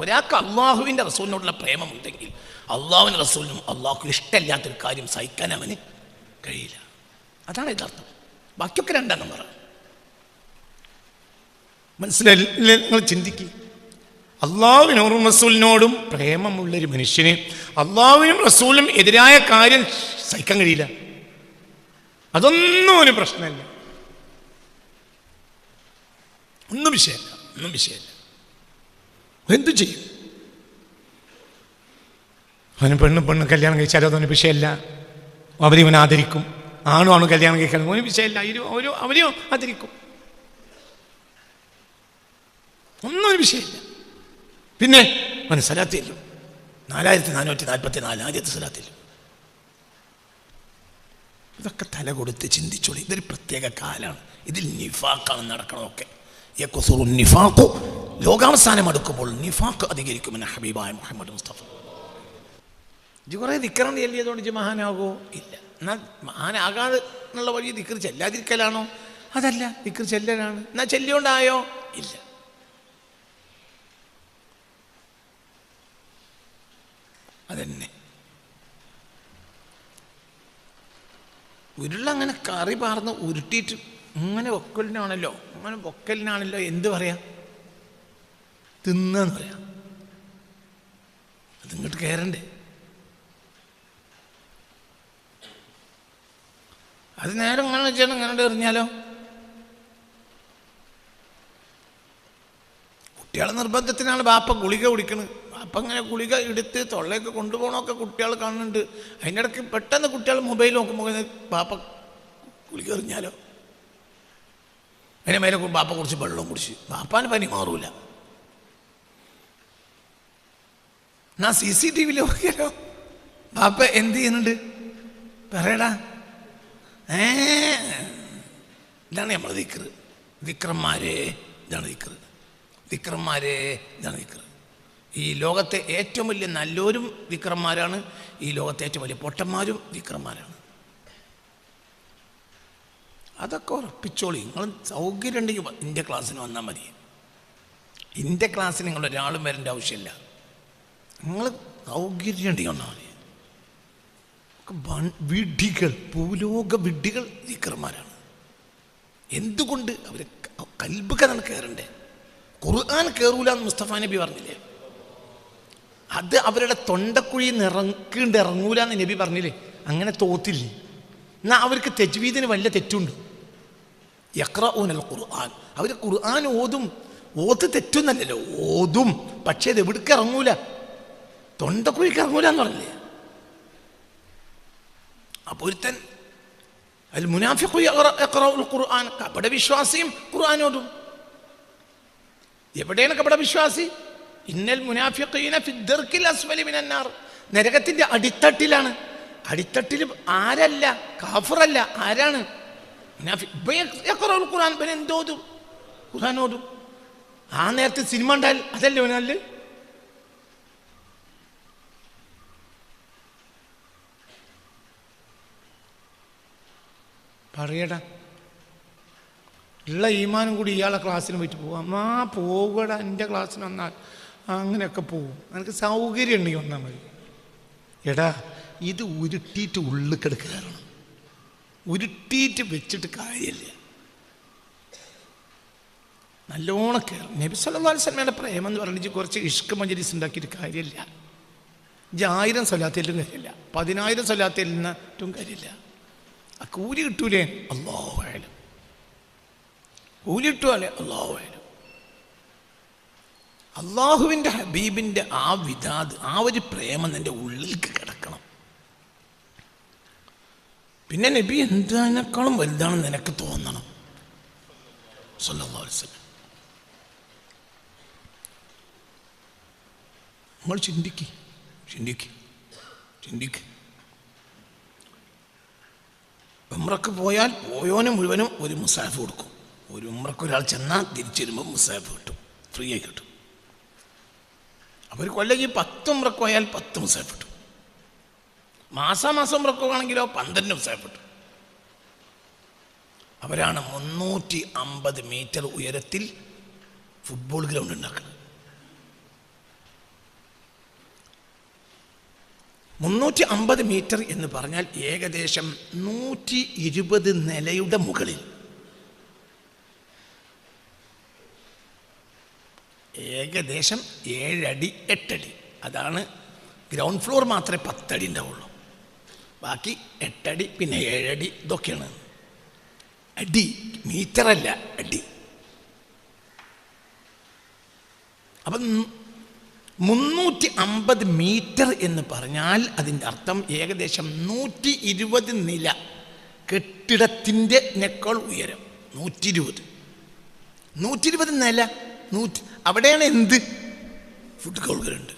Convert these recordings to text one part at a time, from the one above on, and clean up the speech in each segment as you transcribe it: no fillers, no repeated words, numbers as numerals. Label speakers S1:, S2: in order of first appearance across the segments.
S1: ഒരാൾക്ക് അള്ളാഹുവിൻ്റെ റസൂലിനോടുള്ള പ്രേമമുണ്ടെങ്കിൽ അള്ളാഹുവിൻ്റെ റസൂലിനും അള്ളാഹുക്ക് ഇഷ്ടമില്ലാത്തൊരു കാര്യം സഹിക്കാൻ അവന് കഴിയില്ല. അതാണ് യഥാർത്ഥം. ബാക്കിയൊക്കെ രണ്ടാം നമ്പറാണ്. മനസ്സിലായില്ലേ? നിങ്ങൾ ചിന്തിക്കുക, അള്ളാഹുവിനോടും റസൂലിനോടും പ്രേമമുള്ളൊരു മനുഷ്യന് അള്ളാഹുവിനും റസൂലിനും എതിരായ കാര്യം സഹിക്കാൻ കഴിയില്ല. അതൊന്നും ഒരു പ്രശ്നമല്ല, ഒന്നും വിഷയമല്ല. എന്തു ചെയ്യും? അവന് പെണ്ണ് കല്യാണം കഴിച്ചാലും അതൊന്നും വിഷയമല്ല. അവരിവൻ ആദരിക്കും. ആണു കല്യാണം കഴിക്കണം, ഒരു വിഷയമല്ല. അവരെയും ആദരിക്കും, ഒന്നും ഒരു വിഷയമില്ല. പിന്നെ അവന് സലാത്തില്ലും 4444 ആദ്യത്തെ സലാത്തില്ലും. ഇതൊക്കെ തല കൊടുത്ത് ചിന്തിച്ചോളി. ഇതൊരു പ്രത്യേക കാലാണ്. ഇതിൽ നിഫാഖാണ് നടക്കണമൊക്കെ. നിഫാഖു, ലോകാവസാനം അടുക്കുമ്പോൾ നിഫാഖ് അധികരിക്കുമെന്ന് ഹബീബായ മുഹമ്മദ് മുസ്തഫ. ഇത് കുറേ ദിക്റണ്ട് ചൊല്ലിയതുകൊണ്ട് ഇജ്ജ് മഹാനാകോ? ഇല്ല. എന്നാൽ മഹാനാകാതെ എന്നുള്ള വഴി ദിക്ർ ചെല്ലാതിരിക്കലാണോ? അതല്ല, ദിക്ർ ചെല്ലലാണ്. എന്നാൽ ചെല്ലിയോണ്ടായോ? ഇല്ല. അതന്നെ ഉരുളങ്ങനെ കറി പാർന്ന് ഉരുട്ടിയിട്ട് ഇങ്ങനെ പൊക്കലിനാണല്ലോ എന്ത് പറയാ, തിന്നെന്ന് പറയാം. അതിങ്ങോട്ട് കയറണ്ടേ? അത് നേരം ഇങ്ങനെ വെച്ചാൽ ഇങ്ങനെ എറിഞ്ഞാലോ? കുട്ടികളെ നിർബന്ധത്തിനാണ് ബാപ്പ ഗുളിക കുടിക്കണത്. ബാപ്പ ഇങ്ങനെ ഗുളിക എടുത്ത് തൊള്ളയൊക്കെ കൊണ്ടുപോകണമൊക്കെ കുട്ടികൾ കാണുന്നുണ്ട്. അതിൻ്റെ ഇടയ്ക്ക് പെട്ടെന്ന് കുട്ടികൾ മൊബൈൽ നോക്കുമ്പോൾ ബാപ്പ ഗുളിക എറിഞ്ഞാലോ? അതിനെ മേലെ ബാപ്പ കുടിച്ച് വെള്ളം കുടിച്ച് ബാപ്പാന് പനി മാറൂല. എന്നാ CCTV നോക്കിയാലോ ബാപ്പ എന്ത് ചെയ്യുന്നുണ്ട് പറയടാ. ഇതാണ് നമ്മൾ ദിക്ർ. ദിക്റന്മാരെ ഇതാണ് ദിക്ർ. ഈ ലോകത്തെ ഏറ്റവും വലിയ നല്ലവരും ദിക്റന്മാരാണ്. ഈ ലോകത്തെ ഏറ്റവും വലിയ പൊട്ടന്മാരും ദിക്റന്മാരാണ്. അതൊക്കെ ഉറപ്പിച്ചോളി. നിങ്ങൾ സൗകര്യം ഉണ്ടെങ്കിൽ എൻ്റെ ക്ലാസ്സിന് വന്നാൽ മതി. എൻ്റെ ക്ലാസ്സിന് നിങ്ങൾ ഒരാളും വരേണ്ട ആവശ്യമില്ല. നിങ്ങൾ സൗകര്യം ഉണ്ടെങ്കിൽ വന്നാൽ മതി. വിഡ്ഢികൾ, ഭൂലോക വിഡ്ഢികൾ ദിക്റന്മാരാണ്. എന്തുകൊണ്ട്? അവർ കൽബിക്കാണ് കയറണ്ടേ. ഖുർആൻ കയറൂല എന്ന് മുസ്തഫ നബി പറഞ്ഞില്ലേ? അത് അവരുടെ തൊണ്ടക്കുഴി ഇറങ്ങൂല എന്ന് നബി പറഞ്ഞില്ലേ? അങ്ങനെ തോത്തില്ലേ? എന്നാൽ അവർക്ക് തജ്വീദിന് വല്ല തെറ്റുണ്ട്. യഖ്റഊനൽ ഖുർആൻ, അവർ ഖുർആൻ ഓത്ത് തെറ്റുന്നല്ലോ, ഓതും. പക്ഷേ ഇത് എവിടേക്ക് ഇറങ്ങൂല, തൊണ്ടക്കുഴിക്ക് ഇറങ്ങൂല എന്ന് പറഞ്ഞില്ലേ? അപ്പോൾ ഒരുത്തൻ അൽ മുനാഫിഖു യഖ്റഉൽ ഖുർആൻ, കപട വിശ്വാസിയും ഖുർആൻ ഓതും. എവിടെയാണ് കപട വിശ്വാസി? ഇന്നൽ മുനാഫിഖീന ഫി ദർക്കിൽ അസ്ഫലി മിനൻ നാർ, നരകത്തിന്റെ അടിത്തട്ടിലാണ്. അടിത്തട്ടിൽ ആരല്ല? കാഫിറല്ല. ആരാണ്? യഖ്റഉൽ ഖുർആൻ, പിന്നെ എന്തോതും? ഖുർആൻ ഓതും. ആ നേരത്തെ സിനിമ ഉണ്ടായാൽ അതല്ലേ ഓനല്ലേ? പറയടാ, ഉള്ള ഈമാനും കൂടി ഇയാളെ ക്ലാസ്സിന് പോയിട്ട് പോവാം. പോകടാ, എൻ്റെ ക്ലാസ്സിന് വന്നാൽ അങ്ങനെയൊക്കെ പോവും. എനിക്ക് സൗകര്യം ഉണ്ടെങ്കിൽ വന്നാൽ മതി. എടാ, ഇത് ഉരുട്ടിയിട്ട് ഉള്ളിക്കട് കയറണം. ഉരുട്ടിയിട്ട് വെച്ചിട്ട് കാര്യമില്ല, നല്ലോണം കയറും. നബി സല്ലല്ലാഹു അലൈഹി വസല്ലമയുടെ പ്രേമം എന്ന് പറഞ്ഞിട്ട് കുറച്ച് ഇഷ്ക് മജ്‌ലിസ് ഉണ്ടാക്കിയിട്ട് കാര്യമില്ല. 1000 സ്വലാത്തിലും കാര്യമില്ല, 10,000 സ്വലാത്തിലും കാര്യമില്ല. ആ കൂലി കിട്ടൂലേ? അല്ലാഹു അഅലം. കൂലി കിട്ടുമല്ലേ? അല്ലാഹു അഅലം. അള്ളാഹുവിൻ്റെ ഹബീബിൻ്റെ ആ വിദാദ്, ആ ഒരു പ്രേമം നിൻ്റെ ഉള്ളിലേക്ക് കിടക്കണം. പിന്നെ നബി എന്തിനേക്കാളും വലുതാണെന്ന് നിനക്ക് തോന്നണം. സല്ലല്ലാഹു അലൈഹി വസല്ലം. നമ്മൾ ചിന്തിക്ക്. ഉംറക്ക് പോയാൽ പോയോന് മുഴുവനും ഒരു മുസാഫ് കൊടുക്കും. ഒരു ഉംറക്ക് ഒരാൾ ചെന്നാൽ തിരിച്ചു വരുമ്പോൾ മുസാഫ് കിട്ടും, ഫ്രീ ആയി കിട്ടും. അവർ കൊല്ലയ്ക്ക് 10 ഉംറക്ക് പോയാൽ 10 മുസാഫ് കിട്ടും. മാസം ഉംറക്ക് ആണെങ്കിലോ 12 മുസാഫ് കിട്ടും. അവരാണ് 350 മീറ്റർ ഉയരത്തിൽ ഫുട്ബോൾ ഗ്രൗണ്ട് ഉണ്ടാക്കുന്നത്. 350 മീറ്റർ എന്ന് പറഞ്ഞാൽ ഏകദേശം 120 നിലയുടെ മുകളിൽ, ഏകദേശം 7 അടി 8 അടി. അതാണ് ഗ്രൗണ്ട് ഫ്ലോർ മാത്രമേ 10 അടി ഉണ്ടാവുള്ളൂ, ബാക്കി 8 അടി പിന്നെ 7 അടി. ഇതൊക്കെയാണ് അടി, മീറ്ററല്ല അടി. അപ്പം 350 മീറ്റർ എന്ന് പറഞ്ഞാൽ അതിൻ്റെ അർത്ഥം ഏകദേശം 120 നില കെട്ടിടത്തിൻ്റെ നെക്കാൾ ഉയരം. 120 നില, അവിടെയാണ് എന്ത് ഫുഡ് കോളുകളുണ്ട്.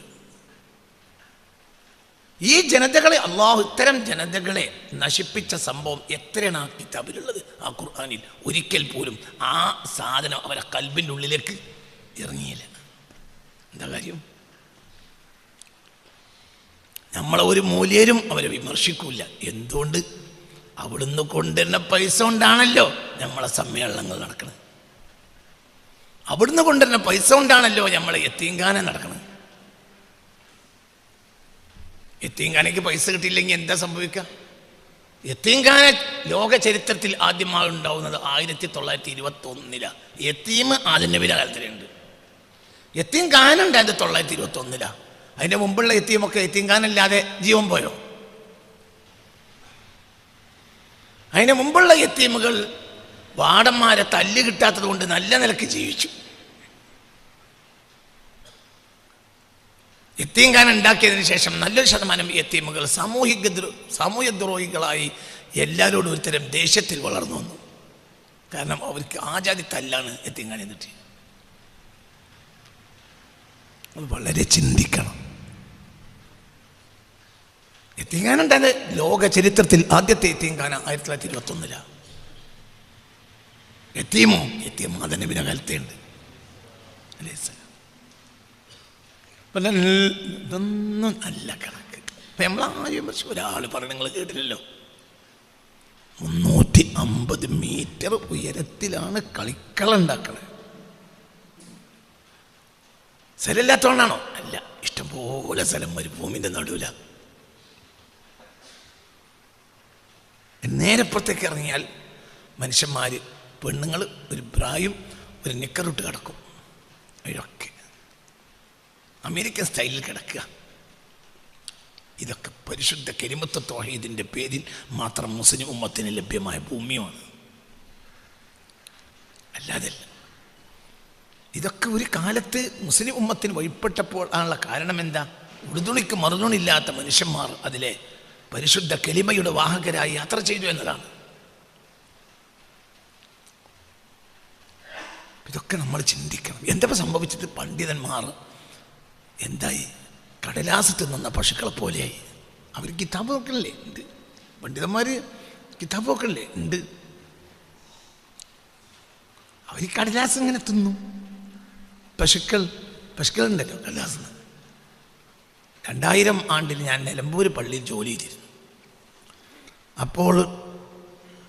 S1: ഈ ജനതകളെ അള്ളാഹു, ഇത്തരം ജനതകളെ നശിപ്പിച്ച സംഭവം എത്രയാണ് ആ കിതാബിലുള്ളത്, ആ ഖുർആനിൽ. ഒരിക്കൽ പോലും ആ സാധനം അവരെ കൽബിൻ്റെ ഉള്ളിലേക്ക് ഇറങ്ങിയില്ല. എന്താ കാര്യം? നമ്മളെ ഒരു മൂല്യരും അവരെ വിമർശിക്കൂല. എന്തുകൊണ്ട്? അവിടുന്ന് കൊണ്ടുവരുന്ന പൈസ കൊണ്ടാണല്ലോ നമ്മളെ സമ്മേളനങ്ങൾ നടക്കുന്നത്. അവിടുന്ന് കൊണ്ടുവരുന്ന പൈസ കൊണ്ടാണല്ലോ നമ്മളെ യത്തീംഖാന നടക്കുന്നത്. യത്തീംഖാനയ്ക്ക് പൈസ കിട്ടിയില്ലെങ്കിൽ എന്താ സംഭവിക്കുക? യത്തീംഖാന ലോക ചരിത്രത്തിൽ ആദ്യമായി ഉണ്ടാവുന്നത് 1921. യത്തീം ആദ്യ നബിയുടെ കാലത്തിലുണ്ട്. യത്തീംഖാന ഉണ്ടായത് 1921. അതിൻ്റെ മുമ്പുള്ള യത്തീമൊക്കെ യത്തീംഖാനല്ലാതെ ജീവൻ പോയോ? അതിന് മുമ്പുള്ള യത്തീമുകൾ വാടന്മാരെ തല്ല് കിട്ടാത്തത് കൊണ്ട് നല്ല നിലക്ക് ജീവിച്ചു. യത്തീംഖാന ഉണ്ടാക്കിയതിന് ശേഷം നല്ലൊരു ശതമാനം യത്തീമുകൾ സാമൂഹ്യദ്രോഹികളായി എല്ലാവരോടും ഒരുതരം ദേഷ്യത്തിൽ വളർന്നു വന്നു. കാരണം അവർക്ക് ആജാതി തല്ലാണ് യത്തീംഖാന എന്നിട്ട്. അത് വളരെ ചിന്തിക്കണം. യത്തീംഖാന ഉണ്ടായത് ലോക ചരിത്രത്തിൽ ആദ്യത്തെ യത്തീംഖാന 1921. യത്തീം ആദം നബിയുടെ കാലത്തേ ഉണ്ട്. ഇതൊന്നും നല്ല കണക്ക്. ഇപ്പം നമ്മളാരും ഒരാൾ പറഞ്ഞ് നിങ്ങൾ കേട്ടില്ലല്ലോ, 350 മീറ്റർ ഉയരത്തിലാണ് കളിക്കളം ഉണ്ടാക്കണത്. സ്ഥലമില്ലാത്തതുകൊണ്ടാണോ? അല്ല, ഇഷ്ടംപോലെ സ്ഥലം മരുഭൂമിൻ്റെ നടുവില. നേരപ്പുറത്തേക്ക് ഇറങ്ങിയാൽ മനുഷ്യന്മാർ, പെണ്ണുങ്ങൾ ഒരു ബ്രായും ഒരു നിക്കറിട്ട് കിടക്കും. ഇതൊക്കെ അമേരിക്കൻ സ്റ്റൈലിൽ കിടക്കുക. ഇതൊക്കെ പരിശുദ്ധ കലിമത്ത് തൗഹീദിൻ്റെ പേരിൽ മാത്രം മുസ്ലിം ഉമ്മത്തിന് ലഭ്യമായ ഭൂമിയുമാണ്, അല്ലാതല്ല. ഇതൊക്കെ ഒരു കാലത്ത് മുസ്ലിം ഉമ്മത്തിന് വഴിപ്പെട്ടപ്പോൾ ആണുള്ള കാരണം എന്താ? ഉടുതുണിക്ക് മറുതുണില്ലാത്ത മനുഷ്യന്മാർ അതിലെ പരിശുദ്ധ കലിമയുടെ വാഹകരായി യാത്ര ചെയ്തു എന്നതാണ്. ഇതൊക്കെ നമ്മൾ ചിന്തിക്കണം. എന്താ സംഭവിച്ചത്? പണ്ഡിതന്മാർ എന്തായി? കടലാസ് തിന്നുന്ന പശുക്കളെ പോലെയായി. അവർ കിതാബ് നോക്കണില്ലേ? ഉണ്ട്. പണ്ഡിതന്മാർ കിതാബ് നോക്കണില്ലേ? ഉണ്ട്. അവർ കടലാസ് ഇങ്ങനെ തിന്നു. പശുക്കളുണ്ടല്ലോ കടലാസ്. 2000 ആണ്ടിൽ ഞാൻ നിലമ്പൂർ പള്ളിയിൽ ജോലി ചെയ്തിരുന്നു. അപ്പോൾ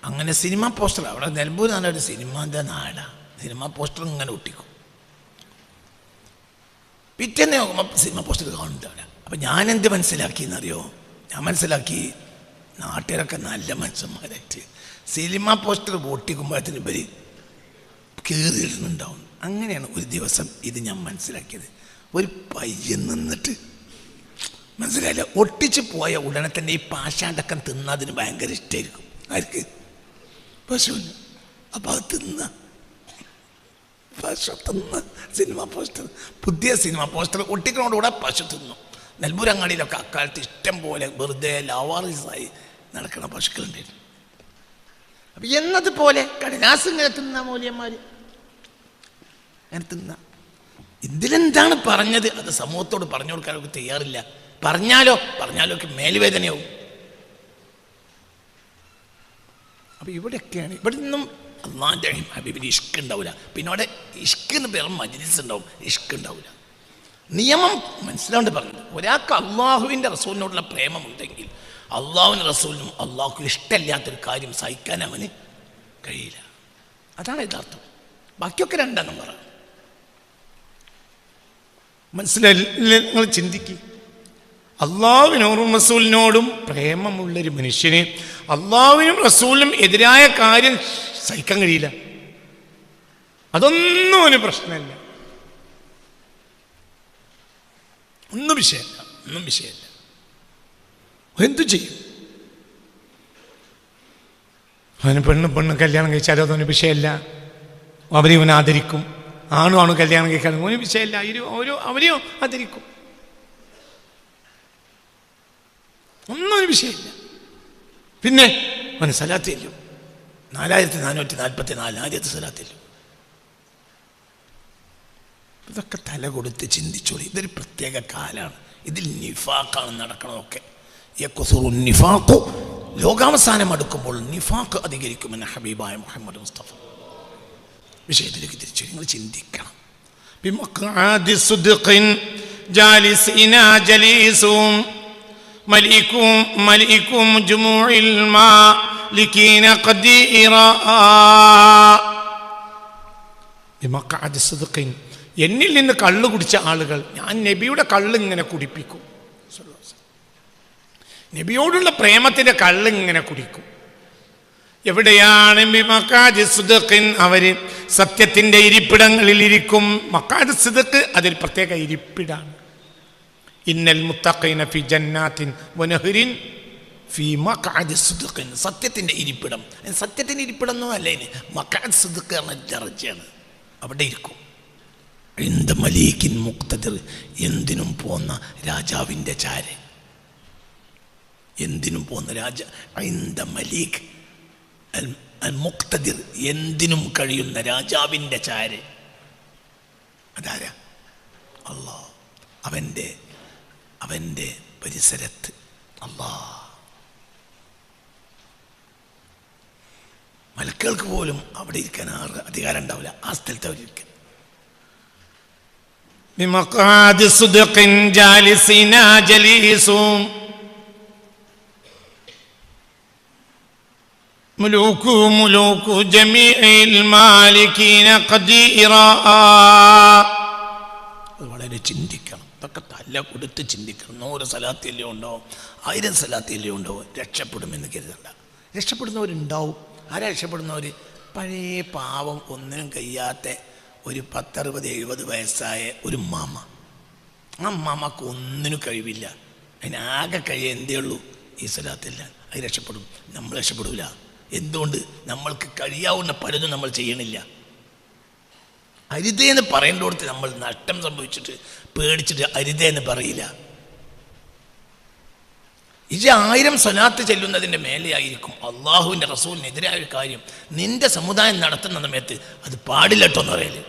S1: അങ്ങനെ സിനിമ പോസ്റ്റർ, അവിടെ നിലമ്പൂർ നല്ലൊരു സിനിമാൻ്റെ നാടാണ്. സിനിമ പോസ്റ്റർ ഇങ്ങനെ ഒട്ടിക്കും. പിറ്റേന്ന് നോക്കുമ്പോൾ സിനിമ പോസ്റ്റർ കാണുന്നുണ്ട് അവിടെ. അപ്പം ഞാനെന്ത് മനസ്സിലാക്കിയെന്നറിയോ? ഞാൻ മനസ്സിലാക്കി നാട്ടുകാരൊക്കെ നല്ല മനുഷ്യന്മാരായിട്ട് സിനിമ പോസ്റ്റർ ഒട്ടിക്കുമ്പോഴത്തേന് ഇവർ കയറിയിടുന്നുണ്ടാവും. അങ്ങനെയാണ് ഒരു ദിവസം ഇത് ഞാൻ മനസ്സിലാക്കിയത്. ഒരു പയ്യൻ നിന്നിട്ട്, മനസ്സിലായില്ല, ഒട്ടിച്ച് പോയ ഉടനെ തന്നെ ഈ പാശാണ്ടക്കം തിന്നതിന് ഭയങ്കര ഇഷ്ടമായിരിക്കും. ആർക്ക്? പശുവിന്. അപ്പം അത് പശു തിന്ന് സിനിമ പോസ്റ്റർ, പുതിയ സിനിമ പോസ്റ്റർ ഒട്ടിക്കുന്നതോടുകൂടെ പശു തിന്നു. നെൽബൂരങ്ങാടിയിലൊക്കെ അക്കാലത്ത് ഇഷ്ടം പോലെ വെറുതെ ലവാറിസായി നടക്കുന്ന പശുക്കളുണ്ടായിരുന്നു. അപ്പം എന്നതുപോലെ കടലാസ് ഇങ്ങനെ തിന്ന മൂല്യന്മാർ അങ്ങനെ തിന്ന. ഇതിലെന്താണ് പറഞ്ഞത്? അത് സമൂഹത്തോട് പറഞ്ഞു കൊടുക്കാനൊക്കെ തയ്യാറില്ല. പറഞ്ഞാലോ ഒക്കെ മേലുവേദനയാവും. അപ്പം ഇവിടെയൊക്കെയാണ്, ഇവിടെ നിന്നും അള്ളാൻ്റെ ഹബീബിന് ഇഷ്ക് ഉണ്ടാവില്ല. പിന്നെ അവിടെ ഇഷ്കിന് പേരും മജ്ലിസ് ഉണ്ടാവും, ഇഷ്ക് ഉണ്ടാവില്ല. നിയമം മനസ്സിലാണ്ട് പറഞ്ഞത്, ഒരാൾക്ക് അള്ളാഹുവിൻ്റെ റസൂലിനോടുള്ള പ്രേമമുണ്ടെങ്കിൽ അള്ളാഹുവിൻ്റെ റസൂലിനും അള്ളാഹുക്ക് ഇഷ്ടമില്ലാത്തൊരു കാര്യം സഹിക്കാൻ അവന് കഴിയില്ല. അതാണ് യഥാർത്ഥം. ബാക്കിയൊക്കെ 2 നമ്പറാണ്. മനസ്സിലായില്ലേ? നിങ്ങൾ ചിന്തിക്കുക. അള്ളാഹുവിനോടും റസൂലിനോടും പ്രേമമുള്ളൊരു മനുഷ്യന് അള്ളാഹുവിനും റസൂലിനും എതിരായ കാര്യം സഹിക്കാൻ കഴിയില്ല. അതൊന്നും ഒരു പ്രശ്നമല്ല, ഒന്നും വിഷയമല്ല. എന്തു ചെയ്യും? അവന് പെണ്ണ് കല്യാണം കഴിച്ചാലും അതൊന്നും വിഷയമല്ല. അവരിവനെ ആദരിക്കും. ആണു കല്യാണം കഴിക്കാനും ഒരു വിഷയമല്ല. അവരെയോ ആദരിക്കും. ഒന്നും ഒരു വിഷയമില്ല. പിന്നെ അവന് സലാത്ത് ചെല്ലും. 4444 ആദ്യത്തെ സലാത്ത് ചെല്ലും. ഇതൊക്കെ തല കൊടുത്ത് ചിന്തിച്ചോളി. ഇതൊരു പ്രത്യേക കാലാണ്. ഇതിൽ നിഫാഖാണ് നടക്കണമൊക്കെ. നിഫാഖു ലോകാവസാനം അടുക്കുമ്പോൾ നിഫാഖ് അധികരിക്കുമെന്ന് ഹബീബായ മുഹമ്മദ് മുസ്തഫ. വിഷയത്തിലേക്ക് തിരിച്ചു നിങ്ങൾ ചിന്തിക്കണം. എന്നിൽ നിന്ന് കള്ള് കുടിച്ച ആളുകൾ ഞാൻ നബിയുടെ കള്ള് ഇങ്ങനെ കുടിപ്പിക്കും. നബിയോടുള്ള പ്രേമത്തിന്റെ കള്ള് ഇങ്ങനെ കുടിക്കും. എവിടെയാണ് അവര് സത്യത്തിന്റെ ഇരിപ്പിടങ്ങളിൽ ഇരിക്കും. മഖാദ് സിദ്ഖ് അതിൽ പ്രത്യേക ഇരിപ്പിടാണ്. ഇന്നൽ മുത്തഖീന ഫി ജന്നാത്തിൻ വനഹരിൻ ഫി മഖഅദി സിദ്ഖിൻ. സത്യത്തിന്റെ ഇരിപ്പിടം. സത്യത്തിന്റെ ഇരിപ്പിടം എന്നല്ല, മഖഅദ് സിദ്ഖ് എന്ന ദർജയാണ്. അവിടെ ഇരിക്കും. ഇന്ദ മലീകിൻ മുഖ്തദിർ. എന്തിനും പോന്ന രാജാവിൻ്റെ ചാര്. എന്തിനും പോന്ന രാജ. ഇന്ദ മലീക് അൽ മുഖ്തദിർ. എന്തിനും കഴിയുന്ന രാജാവിൻ്റെ ചാര്. അതാരാ? അല്ലാഹ്. അവൻ്റെ പരിസരത്ത് അല്ലാഹ്. മലക്കുകൾക്ക് പോലും അവിടെ ഇരിക്കാൻ അധികാരം ഉണ്ടാവില്ല. ആ സ്ഥലത്ത് അവരിരിക്കാൻ. بمقعد صدق جالسنا جليس ملوك جميع المالكين قديرا. വളരെ ചിന്തിക്കണം. ഇതൊക്കെ തല കൊടുത്ത് ചിന്തിക്കണം. 100 സലാത്തിയല്ലേ ഉണ്ടോ, 1000 സലാത്തിയല്ലേ ഉണ്ടോ, രക്ഷപ്പെടുമെന്ന് കരുതണ്ട. രക്ഷപ്പെടുന്നവരുണ്ടാവും. ആരാ രക്ഷപ്പെടുന്നവർ? പഴയ പാവം ഒന്നിനും കഴിയാത്ത ഒരു 10-60-70 വയസ്സായ ഒരു മാമ. ആ മാമക്ക് ഒന്നിനും കഴിവില്ല. അതിനാകെ കഴിയ എന്തേ ഉള്ളൂ? ഈ സലാത്തില്ല. അത് രക്ഷപ്പെടും. നമ്മൾ രക്ഷപ്പെടില്ല. എന്തുകൊണ്ട്? നമ്മൾക്ക് കഴിയാവുന്ന പലതും നമ്മൾ ചെയ്യണില്ല. അരുതേന്ന് പറയേണ്ടടുത്ത് നമ്മൾ നഷ്ടം സംഭവിച്ചിട്ട് പേടിച്ചിട്ട് അരുതേന്ന് പറയില്ല. ഇത് 1000 സ്വലാത്ത് ചെല്ലുന്നതിൻ്റെ മേലെയായിരിക്കും അള്ളാഹുവിൻ്റെ റസൂലിനെതിരായ ഒരു കാര്യം നിന്റെ സമുദായം നടത്തുന്ന സമയത്ത് അത് പാടില്ലട്ടോ എന്ന് പറയല്.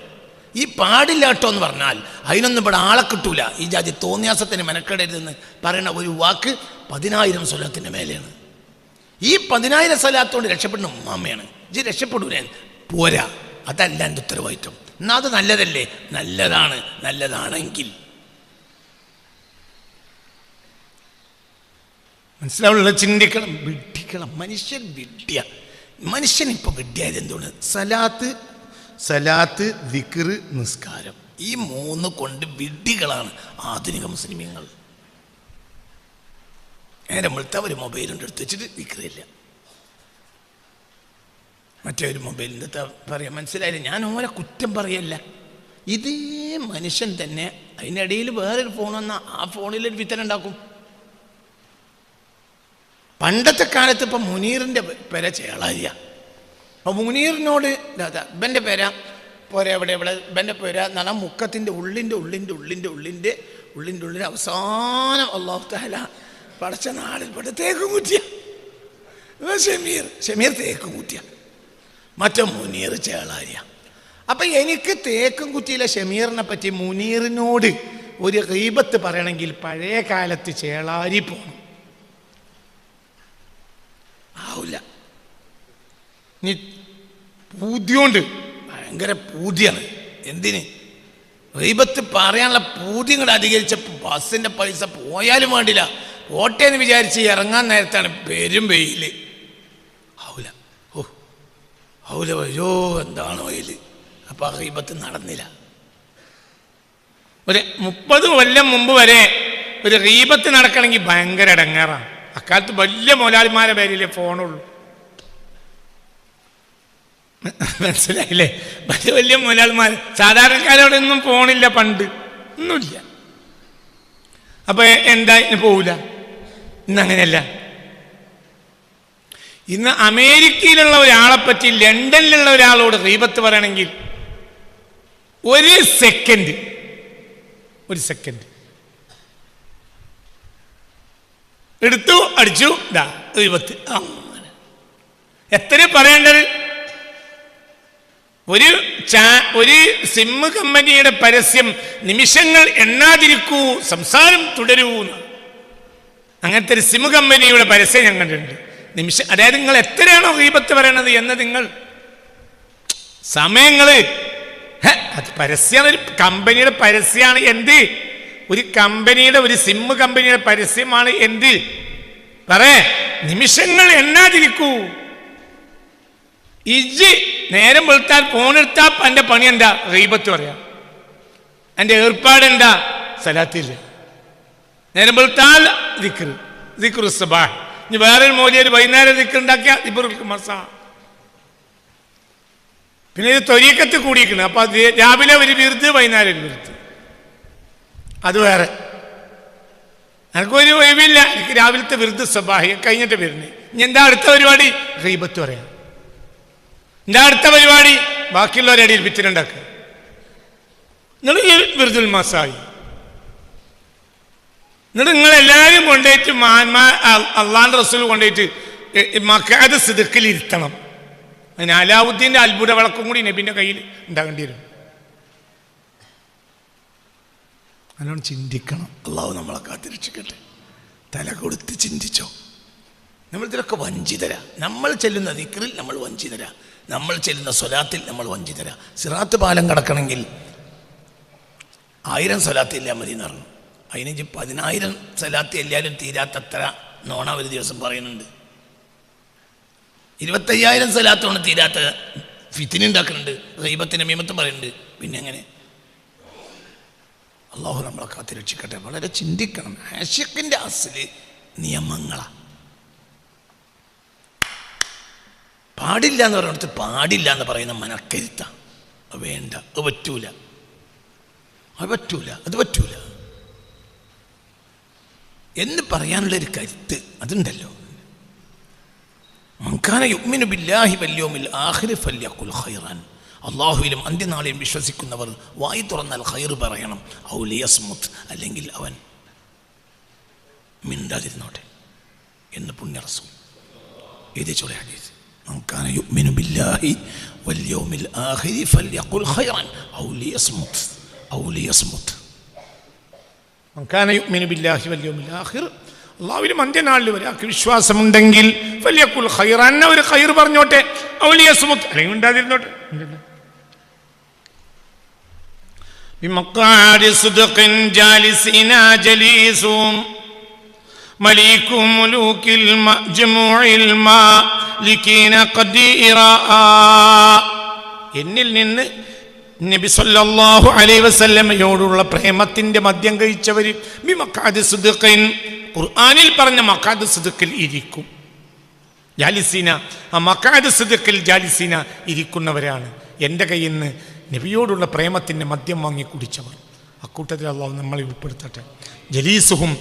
S1: ഈ പാടില്ലാട്ടോ എന്ന് പറഞ്ഞാൽ അതിനൊന്നും ഇവിടെ ആളെ കിട്ടൂല. ഈ ജാതി തോന്നിയാസത്തിന് മെനക്കെടരുതെന്ന് പറയുന്ന ഒരു വാക്ക് 10000 സ്വലാത്തിൻ്റെ മേലെയാണ്. ഈ 10000 സ്വലാത്തോണ്ട് രക്ഷപ്പെടുന്ന ഉമ്മാമ്മയാണ്. ഇത് രക്ഷപ്പെടൂലേ? പോരാ. അതല്ല എൻ്റെ ഉത്തരവാദിത്വം. എന്നാൽ അത് നല്ലതല്ലേ? നല്ലതാണെങ്കിൽ മനസ്സിലാവുള്ള ചിന്തിക്കണം. വിഡ്ഢിക്കണം. മനുഷ്യൻ വിഡ്ഢിയ. മനുഷ്യനിപ്പോൾ വിഡ്ഢിയായത് എന്തുകൊണ്ട്? സലാത്ത് ദിക്ർ നിസ്കാരം. ഈ 3 കൊണ്ട് വിഡ്ഢികളാണ് ആധുനിക മുസ്ലിമീങ്ങൾ. നേരെ മുഴുത്തവർ മൊബൈലുണ്ട് എടുത്ത് വെച്ചിട്ട് ദിക്റില്ല. മറ്റേ ഒരു മൊബൈലിൻ്റെ പറയാം. മനസ്സിലായില്ല? ഞാൻ ഓരോ കുറ്റം പറയല്ല. ഇതേ മനുഷ്യൻ തന്നെ അതിനിടയിൽ വേറൊരു ഫോൺ വന്നാൽ ആ ഫോണിലൊരു വിത്തനം ഉണ്ടാക്കും. പണ്ടത്തെ കാലത്ത് ഇപ്പം മുനീറിൻ്റെ പേര ചേളാരിയ. അപ്പോൾ മുനീറിനോട് ഇവൻ്റെ പേര പോരെ എവിടെ ഇവൻ്റെ പേര എന്നാണ് മുക്കത്തിൻ്റെ ഉള്ളിൻ്റെ അവസാനം അല്ലാഹു തആല പടച്ച നാളിൽപ്പെട്ട തേക്കും കുറ്റിയ ഷമീർ തേക്കും കുറ്റിയ, മറ്റേ മുനീർ ചേളാരിയ. അപ്പം എനിക്ക് തേക്കും കുറ്റിയിലെ ഷമീറിനെ പറ്റി മുനീറിനോട് ഒരു ഗീബത്ത് പറയണമെങ്കിൽ പഴയ കാലത്ത് ചേളാരി പോകണം. ആവില്ല. നീ പൂതിയുണ്ട്, ഭയങ്കര പൂതിയാണ്. എന്തിന്? ഗീബത്ത് പറയാനുള്ള പൂതി കൂടെ അധികരിച്ചപ്പോൾ ബസ്സിൻ്റെ പൈസ പോയാലും വേണ്ടില്ല, ഓട്ടേന്ന് വിചാരിച്ച് ഇറങ്ങാൻ നേരത്താണ് പെരും വെയിൽ. ആവില്ല വയ്യോ എന്താണ് വെയിൽ. അപ്പം ആ ഗീബത്ത് നടന്നില്ല. ഒരു 30 കൊല്ലം മുമ്പ് വരെ
S2: ഒരു ഗീബത്ത് നടക്കണമെങ്കിൽ ഭയങ്കര ഇടങ്ങേറാണ്. അക്കാലത്ത് വലിയ മുതലാളിമാരെ പേരിലെ ഫോണുള്ളൂ, മനസ്സിലായില്ലേ? വലിയ വലിയ മുതലാളിമാർ, സാധാരണക്കാരോടെ ഒന്നും ഫോണില്ല, പണ്ട് ഒന്നുമില്ല. അപ്പൊ എന്താ പോവില്ല. ഇന്നങ്ങനെയല്ല. ഇന്ന് അമേരിക്കയിലുള്ള ഒരാളെ പറ്റി ലണ്ടനിലുള്ള ഒരാളോട് ഗീബത്ത് പറയണമെങ്കിൽ ഒരു സെക്കൻഡ് എടുത്തു അടിച്ചു, ഇതാ ഗീബത്ത്. അങ്ങനെ എത്ര പറയേണ്ടത്? ഒരു സിം കമ്പനിയുടെ പരസ്യം നിമിഷങ്ങൾ എണ്ണാതിരിക്കൂ, സംസാരം തുടരൂ. അങ്ങനത്തെ ഒരു സിം കമ്പനിയുടെ പരസ്യം ഞാൻ കണ്ടിട്ടുണ്ട്. അതായത് നിങ്ങൾ എത്രയാണോ ഗീബത്ത് പറയണത് എന്ന് നിങ്ങൾ സമയങ്ങള് അത് പരസ്യം, ഒരു കമ്പനിയുടെ പരസ്യമാണ്. എന്ത്? ഒരു കമ്പനിയുടെ, ഒരു സിം കമ്പനിയുടെ പരസ്യമാണ്. എന്ത് പറയേ? നിമിഷങ്ങൾ എണ്ണാതിരിക്കൂ. ഇജ് നേരം വെളുത്താൽ ഫോണെടുത്താ എൻ്റെ പണി എന്താ? ഗീബത്ത് പറയാം. എൻ്റെ ഏർപ്പാടെന്താ? സലാത്തില്ല. നേരം വെളുത്താൽ ദിക്ർ സബാഹ്. ഇനി വേറൊരു മോലിയർ വൈകുന്നേരം ദിക്ർ ഉണ്ടാക്കിയ ദിക്റുൽ മസാ. പിന്നെ ഇത് ത്വരീഖത്ത് കൂടിയിരിക്കണം. അപ്പൊ രാവിലെ ഒരു വിരുദ്, വൈകുന്നേരം ഒരു വിരുദ്, അത് വേറെ. എനിക്കൊരു ഒഴിവില്ല, എനിക്ക് രാവിലത്തെ വിരുദ് സബാഹി കഴിഞ്ഞിട്ട് വരുന്നത്. ഇനി എന്താ അടുത്ത പരിപാടി? ഗീബത്ത് പറയാം. എന്താ അടുത്ത പരിപാടി? ബാക്കിയുള്ളവരടിയിൽ വിത്തിനുണ്ടാക്കുക. നിങ്ങൾ വിരുദുൽ മസായി, നിങ്ങളെല്ലാവരും കൊണ്ടുപോയിട്ട് അള്ളാന്റെ റസൂൽ കൊണ്ടുപോയിട്ട് മഖഅദ് സിദ്ഖിൽ ഇരുത്തണം. അതിന് അലാവുദ്ദീന്റെ അത്ഭുത വിളക്കും കൂടി നബിന്റെ കയ്യിൽ ഉണ്ടാകേണ്ടി വരും. നല്ലോണം ചിന്തിക്കണം. അള്ളാഹു നമ്മളെ കാത്തിരക്ഷിക്കട്ടെ. തല കൊടുത്ത് ചിന്തിച്ചോ. നമ്മൾ ഇതിലൊക്കെ വഞ്ചിതരാ. നമ്മൾ ചെല്ലുന്ന ദിക്റിൽ നമ്മൾ വഞ്ചിതരാ. നമ്മൾ ചെല്ലുന്ന സ്വലാത്തിൽ നമ്മൾ വഞ്ചിതരാ. സിറാത്ത് പാലം കടക്കണമെങ്കിൽ 1000 സ്വലാത്ത് ഇല്ലാ മതി എന്ന് പറഞ്ഞു. അതിന് 10,000 സ്വലാത്ത് എല്ലാവരും തീരാത്തത്ര നോണ ഒരു ദിവസം പറയുന്നുണ്ട്. 25,000 സ്വലാത്തോണ് തീരാത്ത ഫിത്തിന ഉണ്ടാക്കുന്നുണ്ട്, ഗീബത്തിന് മീമത്തും പറയുന്നുണ്ട്. പിന്നെ എങ്ങനെ? അള്ളാഹു നമ്മളെ കാത്തിരക്ഷിക്കട്ടെ. വളരെ ചിന്തിക്കണം. ആശിക്കിന്റെ അസ്ല് നിയമങ്ങളാണ്. പാടില്ല എന്ന് പറയുന്നിടത്ത് പാടില്ല എന്ന് പറയുന്ന മനക്കരുത്ത വേണ്ട, അത് പറ്റൂല, അത് പറ്റൂല എന്ന് പറയാനുള്ളൊരു കരുത്ത് അതുണ്ടല്ലോ. മൻകാന യുഅ്മിനു ബില്ലാഹി വൽ യൗമിൽ ആഖിർ ഫല്യഖുൽ ഖൈറൻ. അല്ലാഹുവിലും അന്ത്യനാളിലും വിശ്വസിക്കുന്നവർ വായി തുറന്നാൽ ഖൈർ പറയണം. ഔ ലിയസ്മുത്, അല്ലെങ്കിൽ അവൻ മിണ്ടാതിരുന്നോട്ടെ എന്ന് പുണ്യ റസൂൽ എഴുതിച്ചോളെ ഹദീസ്. മൻകാന യുഅ്മിനു ബില്ലാഹി വൽ യൗമിൽ ആഖിർ ഫല്യഖുൽ ഖൈറൻ ഔ ലിയസ്മുത്. മൻകാന യുഅ്മിനു ബില്ലാഹി വൽ യൗമിൽ ആഖിർ, അള്ളാഹുവിലും അന്ത്യനാളിൽ ഒരാൾക്ക് വിശ്വാസമുണ്ടെങ്കിൽ ഫല്യഖുൽ ഖൈറൻ, ഒരു ഖൈർ പറഞ്ഞോട്ടെ. ഔ ലിയസ്മുത്, അല്ലെങ്കിൽ മിണ്ടാതിരുന്നോട്ടെ. بمقعد صدق جالسنا جليسهم مليك ملوك المجموع المالكين قديرا. എന്നിൽ നിന്ന് നബി സല്ലല്ലാഹു അലൈഹി വസല്ലമയോടുള്ള പ്രേമത്തിന്റെ മദ്യം കഴിച്ചവർ ബിമഖഅദ് സിദ്ഖിൻ, ഖുർആനിൽ പറഞ്ഞ മഖഅദ് സിദ്ഖിൽ ഇരിക്കും. ജാലിസീന, ആ മഖഅദ് സിദ്ഖിൽ ജാലിസീന ഇരിക്കുന്നവരാണ്. എൻ്റെ കയ്യിൽ നിന്ന് നബിയോടുള്ള പ്രേമത്തിൻ്റെ മദ്യം വാങ്ങി കുടിച്ചവർ. അക്കൂട്ടത്തിൽ അള്ളാഹു നമ്മളെ ഉൾപ്പെടുത്തട്ടെ. ജലീസുഹും,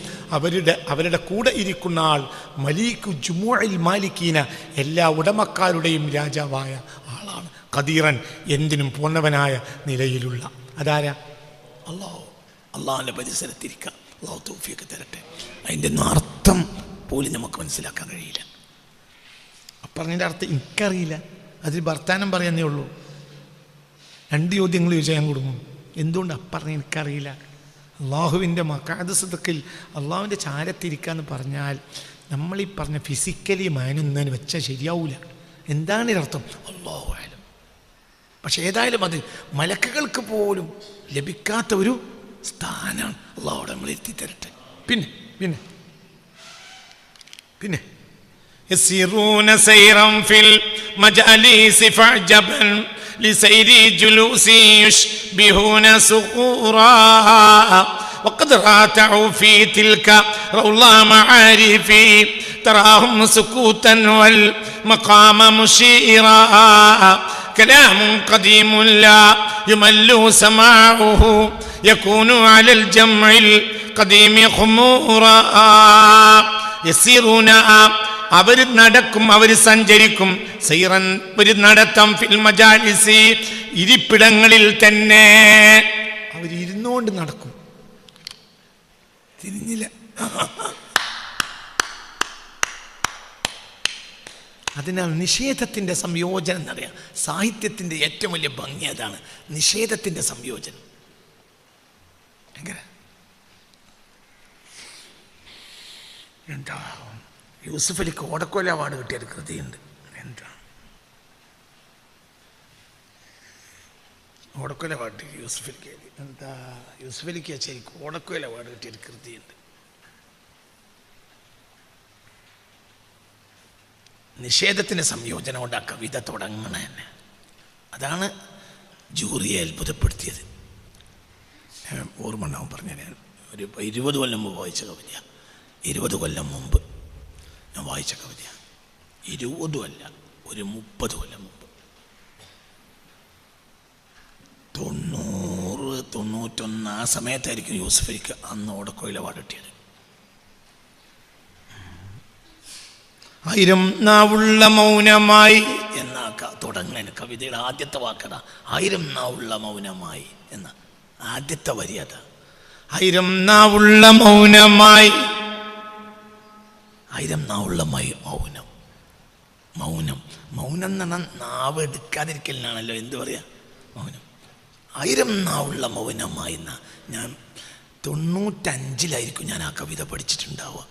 S2: അവരുടെ കൂടെ ഇരിക്കുന്ന ആൾ മലീകു ജുമൂഇൽ മാലിക്കീന, എല്ലാ ഉടമക്കാരുടെയും രാജാവായ ആളാണ്. ഖദീറൻ, എന്തിനും പൂർണ്ണവനായ നിലയിലുള്ള. അതാരാ? അള്ളാഹുവിൻ്റെ പരിസരത്തിരിക്കുക. അള്ളാഹു തൗഫീഖ് തരട്ടെ. അതിൻ്റെ അർത്ഥം പോലും നമുക്ക് മനസ്സിലാക്കാൻ കഴിയില്ല. പറഞ്ഞതിൻ്റെ അർത്ഥം എനിക്കറിയില്ല. അതിൽ വർത്താനം പറയാന്നേ ഉള്ളൂ. 2 ചോദ്യങ്ങൾ ചോദിച്ചാൽ ഞാൻ കൊടുക്കും. എന്തുകൊണ്ട് അപ്പറഞ്ഞ എനിക്കറിയില്ല. അള്ളാഹുവിൻ്റെ മഖഅദ് സിദ്ഖിൽ, അള്ളാഹുവിൻ്റെ ചാരത്തിരിക്കുക എന്ന് പറഞ്ഞാൽ നമ്മളീ പറഞ്ഞ ഫിസിക്കലി മാനൊന്നും വെച്ചാൽ ശരിയാവില്ല. എന്താണ് ഇതിനർത്ഥം? അല്ലാഹു അഅലം. പക്ഷെ ഏതായാലും അത് മലക്കുകൾക്ക് പോലും ലഭിക്കാത്ത ഒരു സ്ഥാനമാണ്. അള്ളാഹുവിടെ നമ്മൾ എത്തിത്തരട്ടെ. പിന്നെ يسيرون سيرا في المجالس فعجبا لسير جلوس يشبهون صخورا وقد راتعوا في تلك روضا معارفي تراهم سكوتا والمقام مشيرا كلام قديم لا يمل سماعه يكون على الجمع القديم خمورا يسيرون അവർ നടക്കും, അവർ സഞ്ചരിക്കും, സൈറൻ ഒരു നടത്തം ഫിൽ മജാലിസി ഇരിപ്പിടങ്ങളിൽ തന്നെ അവർ ഇരുന്നുകൊണ്ട് നടക്കും, തിരിഞ്ഞില്ല. അതിനാൽ നിഷേധത്തിൻ്റെ സംയോജനം എന്നറിയാം. സാഹിത്യത്തിൻ്റെ ഏറ്റവും വലിയ ഭംഗി അതാണ്, നിഷേധത്തിൻ്റെ സംയോജനം. എങ്ങനെ എന്താ യൂസുഫ് അലിക്ക് ഓടക്കോല അവാർഡ് കിട്ടിയൊരു കൃതിയുണ്ട്. എന്താ ഓടക്കോല അവാർഡ് യൂസുഫ് അലിക്ക്, എന്താ യൂസുഫ് അലിക്ക് ശരിക്കും ഓടക്കോല അവാർഡ് കിട്ടിയൊരു കൃതിയുണ്ട്. നിഷേധത്തിന് സംയോജനം കൊണ്ട് ആ കവിത തുടങ്ങണ തന്നെ. അതാണ് ജൂറിയെ അത്ഭുതപ്പെടുത്തിയത്. ഓർമ്മ ഉണ്ടാവും പറഞ്ഞ ഞാൻ ഒരു 20 കൊല്ലം മുമ്പ് വായിച്ച കവിത. 20 കൊല്ലം മുമ്പ് ഞാൻ വായിച്ച കവിത. 20 അല്ല, ഒരു 30 കൊല്ലം മുമ്പ്. 90, 91 ആ സമയത്തായിരിക്കും യൂസുഫ് അലിക്ക് അന്ന് ഓടക്കോയിൽ അവാർഡ് കിട്ടിയത്. 1000 നാവുള്ള മൗനമായി എന്ന തുടങ്ങുന്ന കവിതയുടെ ആദ്യത്തെ വാക്കതാ. 1000 നാവുള്ള മൗനമായി എന്ന ആദ്യത്തെ വരി അതാ. 1000 നാവുള്ള മൗനമായി, 1000 നാവുള്ള മൗനം. മൗനം മൗനം എന്ന് പറഞ്ഞാൽ നാവ് എടുക്കാതിരിക്കലിനാണല്ലോ എന്ത് പറയാ മൗനം. 1000 നാവുള്ള മൗനമായി എന്നാ. ഞാൻ 95 ഞാൻ ആ കവിത പഠിച്ചിട്ടുണ്ടാവുക.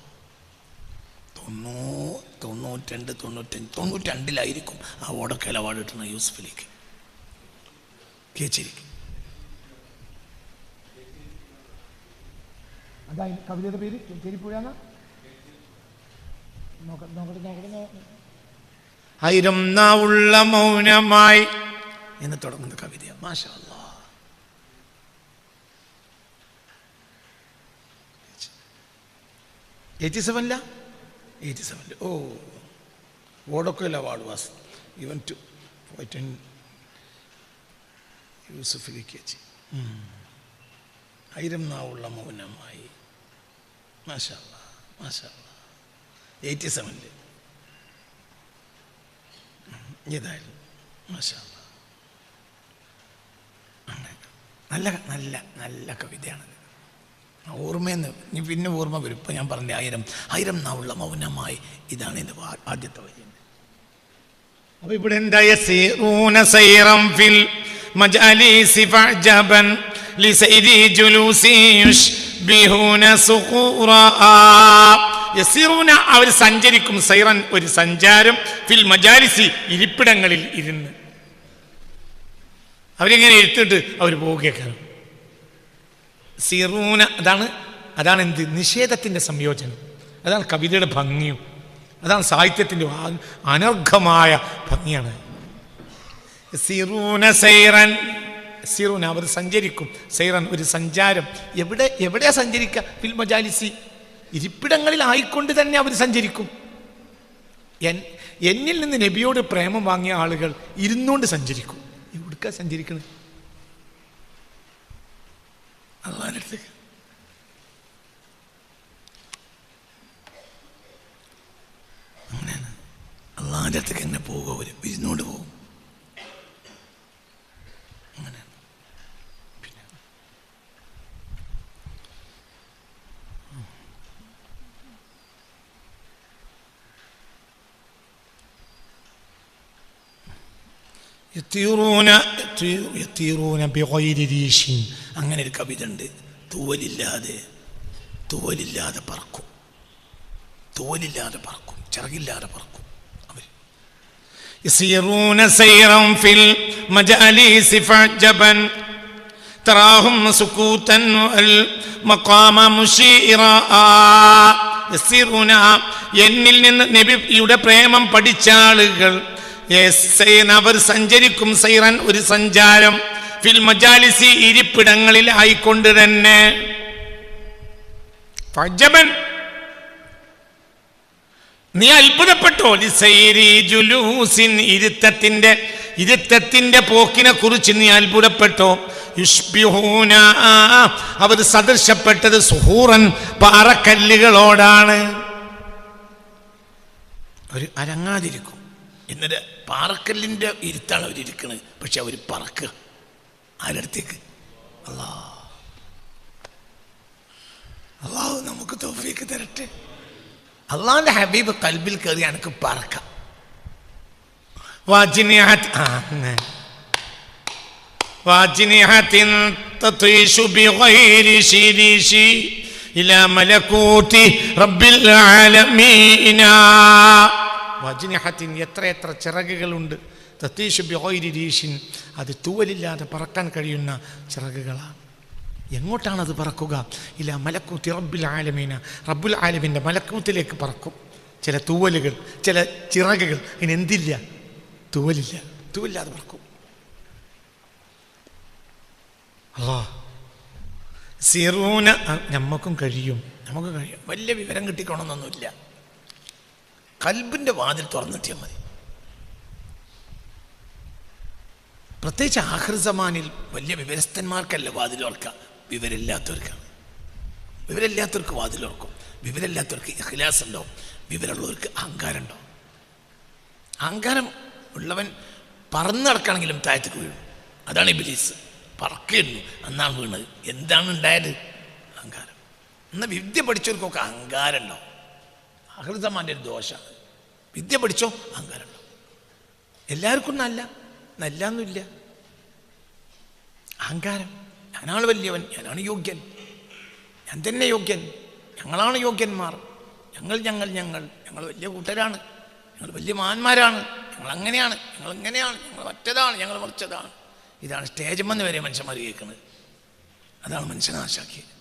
S2: 92 ആ ഓടക്കൽ അവാർഡ് കിട്ടുന്ന യൂസുഫ് അലിക്ക് കേച്ചിരിക്കും. അതാ കവിതയുടെ പേര് ചേരിപ്പുഴാണ്. 1000 നാവുള്ള മൗനമായി എന്ന് തുടങ്ങുന്ന കവിതയാണ്. മാഷാ അല്ലാഹ്. 87 ഓ ഓടക്കോയിൽ award was given to Yusuf Ali Kechery. 1000 നാവുള്ള മൗനമായി. മാഷാ അല്ലാഹ്, മാഷാ അല്ലാഹ്. 87 ഇതായിരുന്നു. മാഷാ അല്ലാഹ്. നല്ല നല്ല നല്ല കവിതയാണ്. ഓർമ്മയെന്ന് ഇനി പിന്നെ ഓർമ്മ വരും. ഇപ്പം ഞാൻ പറഞ്ഞ 1000 നാവുള്ള മൗനമായി ഇതാണ് എൻ്റെ ആദ്യത്തെ വരി. അപ്പൊ ഇവിടെ എന്താ യസീറൂന സൈറൻ ഫിൽ മജാലിസി ഫഅജബൻ ലിസൈരി ജുലൂസി യുഷ്ബിഹൂന സുഖൂറാ. യസീറൂന അവർ സഞ്ചരിക്കും, സൈറൻ ഒരു സഞ്ചാരം, ഫിൽ മജാലിസി ഇരിപ്പിടങ്ങളിൽ ഇരുന്ന്. അവരിങ്ങനെ ഇരുത്തിട്ട് അവർ പോവുകയാണ്. സീറൂന അതാണ് എന്ത് നിഷേധത്തിൻ്റെ സംയോജനം. അതാണ് കവിതയുടെ ഭംഗിയും, അതാണ് സാഹിത്യത്തിൻ്റെ അനർഘമായ ഭംഗിയാണ്. സീറൂന സൈറൻ, സീറൂന അവർ സഞ്ചരിക്കും, സൈറൻ ഒരു സഞ്ചാരം. എവിടെയാ സഞ്ചരിക്കുക? ഫിൽ മജാലിസി ഇരിപ്പിടങ്ങളിൽ ആയിക്കൊണ്ട് തന്നെ അവർ സഞ്ചരിക്കും. എന്നിൽ നിന്ന് നബിയോട് പ്രേമം വാങ്ങിയ ആളുകൾ ഇരുന്നുകൊണ്ട് സഞ്ചരിക്കും. എവിടേക്കാ സഞ്ചരിക്കുന്നത്? അള്ളാഹിൻ്റെ അടുത്തേക്ക്. അങ്ങനെയാണ് അള്ളാഹിൻ്റെ അടുത്തേക്ക് എങ്ങനെ പോകുക? അവർ ഇരുന്നുകൊണ്ട് പോകും. അങ്ങനെയാണ്. പിന്നെ അങ്ങനെ ഒരു കവിത ഉണ്ട്. തൂവലില്ലാതെ പറക്കും, ചിറകില്ലാതെ പറക്കും അവർ. യസീറൂന സൈറൻ ഫിൽ മജാലിസി ഫഅജബൻ തറാഹും സുകൂതൻ വൽ മഖാമ മുശീറാ. യസീറൂന എന്നിൽ നിന്ന് നബിയുടെ പ്രേമം പഠിച്ച ആളുകൾ അവർ സഞ്ചരിക്കും, സൈറൻ ഒരു സഞ്ചാരം, ഫിൽ മജാലിസി ഇരിപ്പിടങ്ങളിൽ ആയിക്കൊണ്ട് തന്നെ. ഫഅജബൻ, നീ അത്ഭുതപ്പെട്ടോ. ലിസൈരി ജുലൂസിൻ, ഇരുത്തത്തിന്റെ പോക്കിനെ കുറിച്ച് നീ അത്ഭുതപ്പെട്ടോ. യുഷ്ബിഹൂന, അവർ സദൃശപ്പെട്ടത് സുഹൂറൻ, പാറക്കല്ലുകളോടാണ്. അവർ അനങ്ങാതിരിക്കും. എന്നിട്ട് പാറക്കല്ലിൻ്റെ ഇരുത്താണ് അവരിയ്ക്കുന്നത്. പക്ഷെ അവർ പറക്കുക ആരടുത്തേക്ക്? അള്ളാഹു നമുക്ക് തൗഫീക്ക് തരട്ടെ. അള്ളാഹിന്റെ ഹബീബ് കൽബിൽ കയറി എനിക്ക് പറക്കാം. എത്ര ചിറകുകളുണ്ട്. തത്തീഷു ബിഗൈരി രീഷിൻ, അത് തൂവലില്ലാതെ പറക്കാൻ കഴിയുന്ന ചിറകുകളാണ്. എങ്ങോട്ടാണത് പറക്കുക? ഇല മലക്കൂത്തി റബ്ബിൽ ആലമീന, റബ്ബുൽ ആലമീൻ്റെ മലക്കൂത്തിലേക്ക് പറക്കും. ചില തൂവലുകൾ, ചില ചിറകുകൾ, അതിനെന്തില്ല? തൂവലില്ല, തൂവലില്ലാതെ പറക്കും. സിറൂന, നമുക്കും കഴിയും. വലിയ വിവരം കിട്ടിക്കണമെന്നൊന്നുമില്ല. കൽബിൻ്റെ വാതിൽ തുറന്നിട്ടിയാൽ മതി. പ്രത്യേകിച്ച് ആഖിർ-സമാനിൽ വലിയ വിവരസ്ഥന്മാർക്കല്ല വാതിൽ തുറക്കുക, വിവരമില്ലാത്തവർക്കാണ്. വിവരമില്ലാത്തവർക്ക് വാതിൽ തുറക്കും. വിവരമില്ലാത്തവർക്ക് ഇഖ്ലാസ് ഉണ്ടാവും. വിവരമുള്ളവർക്ക് അഹങ്കാരം ഉണ്ടാവും. അഹങ്കാരം ഉള്ളവൻ പറന്ന് നടക്കുകയാണെങ്കിലും താഴത്തേക്ക് വീഴും. അതാണ് ഇബ്ലീസ്. പറക്കുന്നു, അന്നാണ് വീണത്. എന്താണ് ഉണ്ടായത്? അഹങ്കാരം. എന്നാൽ വിദ്യ പഠിച്ചവർക്കൊക്കെ അഹങ്കാരം ഉണ്ടാവും. ആഖിർ-സമാൻ്റെ ഒരു ദോഷമാണ്. വിദ്യ പഠിച്ചോ അഹങ്കാരം ഉണ്ടാവും. എല്ലാവർക്കും നല്ലൊന്നുമില്ല. അഹങ്കാരം. ഞാനാണ് വലിയവൻ, ഞാനാണ് യോഗ്യൻ, ഞാൻ തന്നെ യോഗ്യൻ, ഞങ്ങളാണ് യോഗ്യന്മാർ, ഞങ്ങൾ വലിയ കൂട്ടരാണ്, ഞങ്ങൾ വലിയ മാന്മാരാണ്, ഞങ്ങൾ അങ്ങനെയാണ്, ഞങ്ങൾ ഇങ്ങനെയാണ്, ഞങ്ങൾ മറ്റതാണ്, ഞങ്ങൾ മറിച്ചതാണ്. ഇതാണ് സ്റ്റേജുമെന്ന് വരെ മനുഷ്യന്മാർ കേൾക്കുന്നത്. അതാണ് മനുഷ്യനെ നാശാക്കിയത്.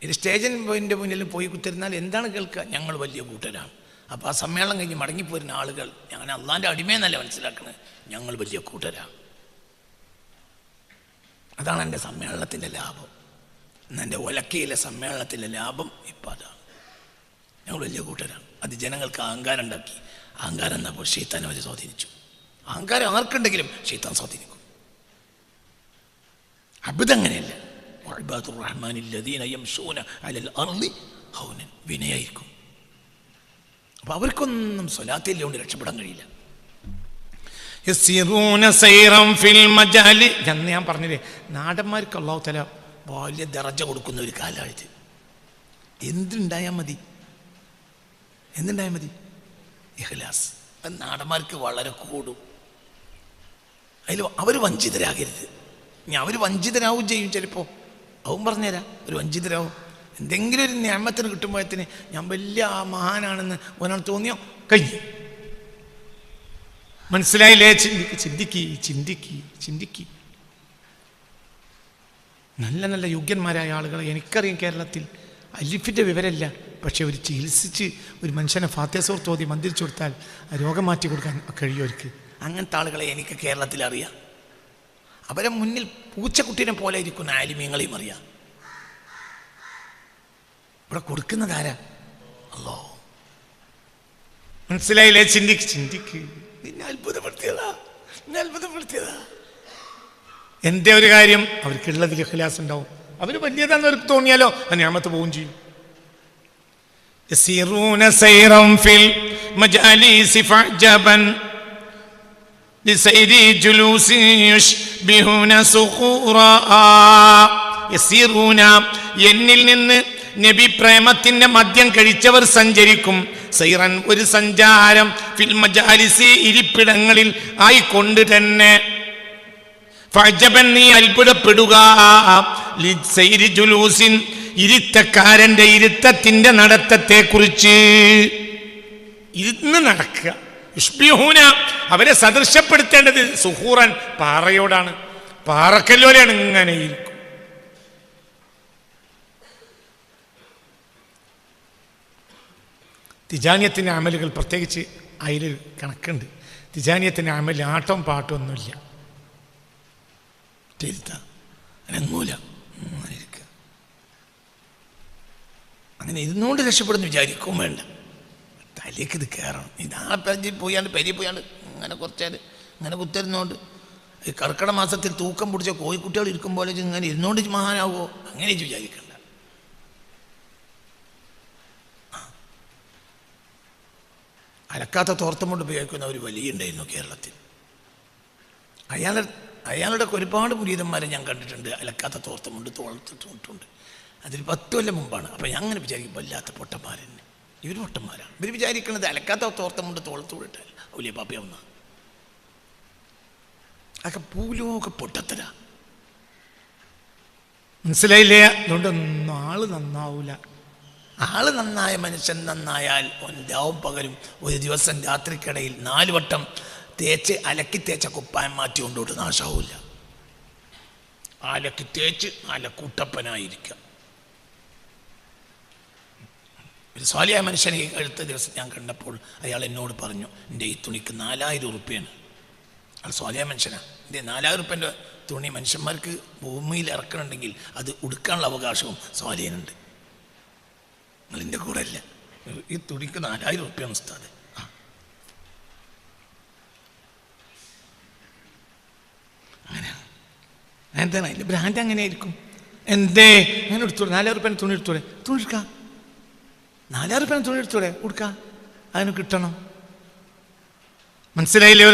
S2: ഇത് സ്റ്റേജിൻ്റെ മുന്നിൽ പോയി കുത്തിരുന്നാൽ എന്താണ് കേൾക്കുക? ഞങ്ങൾ വലിയ കൂട്ടരാണ്. അപ്പോൾ ആ സമ്മേളനം കഴിഞ്ഞ് മടങ്ങിപ്പോരുന്ന ആളുകൾ ഞാൻ അള്ളാൻ്റെ അടിമയെന്നല്ല മനസ്സിലാക്കുന്നത്, ഞങ്ങൾ വലിയ കൂട്ടരാണ്. അതാണ് എൻ്റെ സമ്മേളനത്തിൻ്റെ ലാഭം. എൻ്റെ ഒലക്കയിലെ സമ്മേളനത്തിൻ്റെ ലാഭം ഇപ്പം അതാണ്. ഞങ്ങൾ വലിയ കൂട്ടരാണ്. അത് ജനങ്ങൾക്ക് അഹങ്കാരം ഉണ്ടാക്കി. അഹങ്കാരം എന്നപ്പോൾ ശൈത്താൻ അവരെ സ്വാധീനിച്ചു. അഹങ്കാരം ആർക്കുണ്ടെങ്കിലും ശൈത്താൻ സ്വാധീനിക്കും. അബുദങ്ങനെയല്ല. വിനയായിരിക്കും. അപ്പൊ അവർക്കൊന്നും സ്വലാത്തില്ലോണ്ട് രക്ഷപ്പെടാൻ കഴിയില്ല. ഞാൻ പറഞ്ഞില്ലേ, നാടന്മാർക്ക് അല്ലാഹു തആല വലിയ ദറജ കൊടുക്കുന്ന ഒരു കാലായത്. എന്തുണ്ടായാൽ മതി? ഇഖ്ലാസ്. അത് നാടന്മാർക്ക് വളരെ കൂടും. അതിൽ അവർ വഞ്ചിതരാകരുത്. ഇനി അവർ വഞ്ചിതരാവും ചെയ്യും. ചിലപ്പോൾ അവൻ പറഞ്ഞുതരാം, ഒരു വഞ്ചിതരാവും. എന്തെങ്കിലും ഒരു നിയമത്തിന് കിട്ടുമ്പോഴത്തിന് ഞാൻ വലിയ മഹാനാണെന്ന് ഒരാൾ തോന്നിയോ കഴിഞ്ഞു. മനസ്സിലായില്ലേ? ചിന്തിക്ക്. നല്ല യോഗ്യന്മാരായ ആളുകളെ എനിക്കറിയാം കേരളത്തിൽ. അലിഫിൻ്റെ വിവരമില്ല, പക്ഷെ ഒരു ചികിത്സിച്ച് ഒരു മനുഷ്യനെ ഫാത്തിഹ സൂറത്ത് ഓതി മന്ത്രിച്ചു കൊടുത്താൽ ആ രോഗം മാറ്റി കൊടുക്കാൻ കഴിയും അവർക്ക്. അങ്ങനത്തെ ആളുകളെ എനിക്ക് കേരളത്തിൽ അറിയാം. അവരെ മുന്നിൽ പൂച്ചക്കുട്ടീനെ പോലെ ഇരിക്കുന്ന ആലിമീങ്ങളെയും അറിയാം. ഇവിടെ കൊടുക്കുന്നതാരാ? അല്ലാഹു. മനസ്സിലായില്ലേ? ചിന്തിക്ക്. നിന്നെ അത്ഭുതപ്പെടുത്തിയതാ. എൻ്റെ ഒരു കാര്യം അവർക്കുള്ളതിൽ ഇഖ്ലാസ് ഉണ്ടാവും. അവർ വലിയതാണെന്ന് അവർക്ക് തോന്നിയാലോ ആ നിഅമത്ത് പോവുകയും ചെയ്യും. യസീറൂന സൈറൻ ഫിൽ മജാലിസി ഫഅജബൻ ലിസൈരി ജുലൂസി യുഷ്ബിഹുന സുഖൂറാ. യസീറൂന, എന്നിൽ നിന്ന് നബി പ്രേമത്തിന്റെ മദ്യം കഴിച്ചവർ സഞ്ചരിക്കും. സൈറൻ, ഒരു സഞ്ചാരം, ഫിൽ മജാലിസി, ഇരിപ്പിടങ്ങളിൽ ആയിക്കൊണ്ട് തന്നെ. ഫഅജബൻ, നീ അത്ഭുതപ്പെടുക. ലിസൈരി ജുലൂസിൻ, ഇരുത്തക്കാരന്റെ ഇരുത്തത്തിന്റെ നടത്തത്തെ കുറിച്ച്. ഇരുന്ന് നടക്കുക. യുഷ്ബിഹൂന, അവരെ സദൃശപ്പെടുത്തേണ്ടത് സുഹൂറൻ, പാറയോടാണ്. പാറക്കല്ലോലെയാണ് ഇങ്ങനെ ഇരിക്കും. തിജാനിയത്തിൻ്റെ അമലുകൾ പ്രത്യേകിച്ച് അതിൽ കണക്കുണ്ട്. തിജാനിയത്തിൻ്റെ അമൽ ആട്ടം പാട്ടും ഒന്നുമില്ല. അനങ്ങൂല.
S1: ഇങ്ങനെ ഇരുന്നുകൊണ്ട് രക്ഷപ്പെടുന്നു വിചാരിക്കും വേണ്ട, തലേക്ക് ഇത് കയറണം. ഇതാ പോയാണ്ട് പെരി പോയാണ്ട് ഇങ്ങനെ കുറച്ചേര് ഇങ്ങനെ കുത്തിരുന്നോണ്ട് ഈ കർക്കിടക മാസത്തിൽ തൂക്കം പിടിച്ച കോഴിക്കുട്ടികൾ ഇരിക്കും പോലെ ഇങ്ങനെ ഇരുന്നോണ്ട് മഹാനാവുമോ? അങ്ങനെ വിചാരിക്കണ്ട. അലക്കാത്ത തോർത്തം കൊണ്ട് ഉപയോഗിക്കുന്ന ഒരു വലിയ ഉണ്ടായിരുന്നു കേരളത്തിൽ. അയാളുടെ ഒരുപാട് പുരീതന്മാരെ ഞാൻ കണ്ടിട്ടുണ്ട് അലക്കാത്ത തോർത്തം കൊണ്ട് തോളത്തിട്ടുണ്ട്. അതിൽ 10 കൊല്ലം മുമ്പാണ്. അപ്പം ഞാൻ അങ്ങനെ വിചാരിക്കും, വല്ലാത്ത പൊട്ടന്മാരെന്നെ, ഇവർ പൊട്ടന്മാരാണ്. ഇവർ വിചാരിക്കുന്നത് അലക്കാത്ത തോർത്തം കൊണ്ട് തോളത്ത് വിട്ടാൽ വലിയ പാപ്പയാവുന്ന അതൊക്കെ ഭൂലോക പൊട്ടത്തര.
S2: മനസ്സിലായില്ലേ? അതുകൊണ്ടൊന്നും ആള് നന്നാവൂല.
S1: ആള് നന്നായ മനുഷ്യൻ നന്നായാൽ രാവും പകലും ഒരു ദിവസം രാത്രിക്കിടയിൽ 4 വട്ടം തേച്ച് അലക്കി തേച്ച കുപ്പായം മാറ്റി കൊണ്ടോട്ട് നാശാവൂല. അലക്കി തേച്ച് അലക്കൂട്ടപ്പനായിരിക്കാം. ഒരു സ്വാലിയായ മനുഷ്യനെ അടുത്ത ദിവസം ഞാൻ കണ്ടപ്പോൾ അയാൾ എന്നോട് പറഞ്ഞു, എൻ്റെ ഈ തുണിക്ക് 4000 ഉറുപ്പ്യാണ്. അത് സ്വാലിയായ മനുഷ്യനാണ്. എൻ്റെ 4000 ഉറുപ്പ്യൻ്റെ തുണി മനുഷ്യന്മാർക്ക് ഭൂമിയിൽ ഇറക്കണമെങ്കിൽ അത് ഉടുക്കാനുള്ള അവകാശവും സ്വാലിയനുണ്ട്. നിങ്ങളെൻ്റെ കൂടെ അല്ല. ഈ തുണിക്ക് 4000 ഉറുപ്പ്യാണ് ഉസ്താദ്. അങ്ങനെയാണ്. എന്താണ് അതിൻ്റെ ബ്രാൻഡ്? അങ്ങനെ ആയിരിക്കും. എന്തേ അങ്ങനെ എടുത്തോളൂ? 4000 ഉറുപ്പ്യൻ്റെ തുണി എടുത്തോളെ, തുണി എടുക്കാം. 4000 ഉറുപ്പ്യൻ്റെ തുണി എടുത്തോളെ, കൊടുക്കാം. അതിന് കിട്ടണം.
S2: മനസ്സിലായില്ലേ?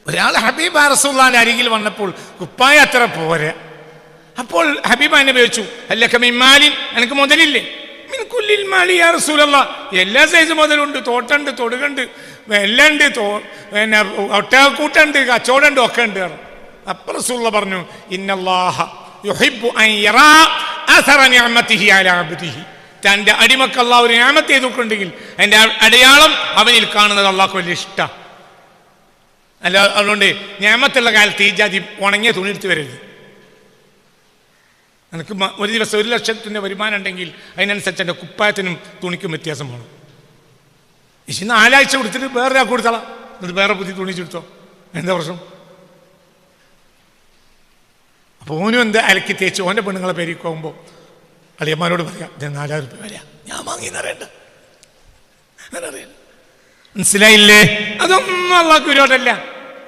S1: ഒരാൾ
S2: ഹബീബ് റസൂലുള്ളാഹിന്റെ അരികിൽ വന്നപ്പോൾ കുപ്പായ അത്ര പോരെ. അപ്പോൾ ഹബീബ് എന്നെ ചോദിച്ചു, അല്ലക മിൻ മാലിൻ, എനിക്ക് മുതലില്ലേ? മിൻ കുല്ലിൽ മാലി യാ റസൂലല്ലാഹ്, എല്ലാ സൈസ് മുതലുണ്ട്, തോട്ടുണ്ട്, തൊടുകണ്ട്, എല്ലാം ഉണ്ട്, പിന്നെ ഒട്ടകക്കൂട്ടുണ്ട്, കച്ചവടമുണ്ട്, ഒക്കെ ഉണ്ട്. അപ്പോൾ റസൂലുള്ളാഹി പറഞ്ഞു, ഇന്നല്ലാഹ യുഹിബ്ബു അൻ യറാ അസറ നിഅമതിഹി അലാ അബ്ദിഹി, തൻ്റെ അടിമക്ക് അല്ലാഹു ഒരു നിഅമത്ത് ചെയ്തിട്ടുണ്ടെങ്കിൽ അതിൻ്റെ അടയാളം അവനിൽ കാണുന്നത് അല്ലാഹു വലിയ ഇഷ്ടമാണ്. അല്ല, അതുകൊണ്ട് നിഅമത്തുള്ള കാലത്ത് ഈ ജാതി ഉണങ്ങിയ തുണി എടുത്ത് വരരുത്. എനിക്ക് ഒരു ദിവസം 1 ലക്ഷത്തിൻ്റെ വരുമാനം ഉണ്ടെങ്കിൽ അതിനനുസരിച്ച് എൻ്റെ കുപ്പായത്തിനും തുണിക്കും വ്യത്യാസം വേണം. ഇനി 4 ആഴ്ച കൊടുത്തിട്ട് വേറെ കൊടുത്താളാം, എന്നിട്ട് വേറെ പുതിയ തുണി ചുടുത്തോ, എന്താ പ്രശ്നം? അപ്പോൾ ഓനും എന്താ അലക്കി തേച്ച് ഓൻ്റെ പെണ്ണുങ്ങളെ പേരിക്ക് പോകുമ്പോൾ അളിയന്മാരോട് പറയാം, ഞാൻ 4000 രൂപ വരാം,
S1: ഞാൻ വാങ്ങിയെന്നറിയണ്ട.
S2: മനസ്സിലായില്ലേ? അതൊന്നും അള്ളാഹ്ക്ക് വിരോധമല്ല,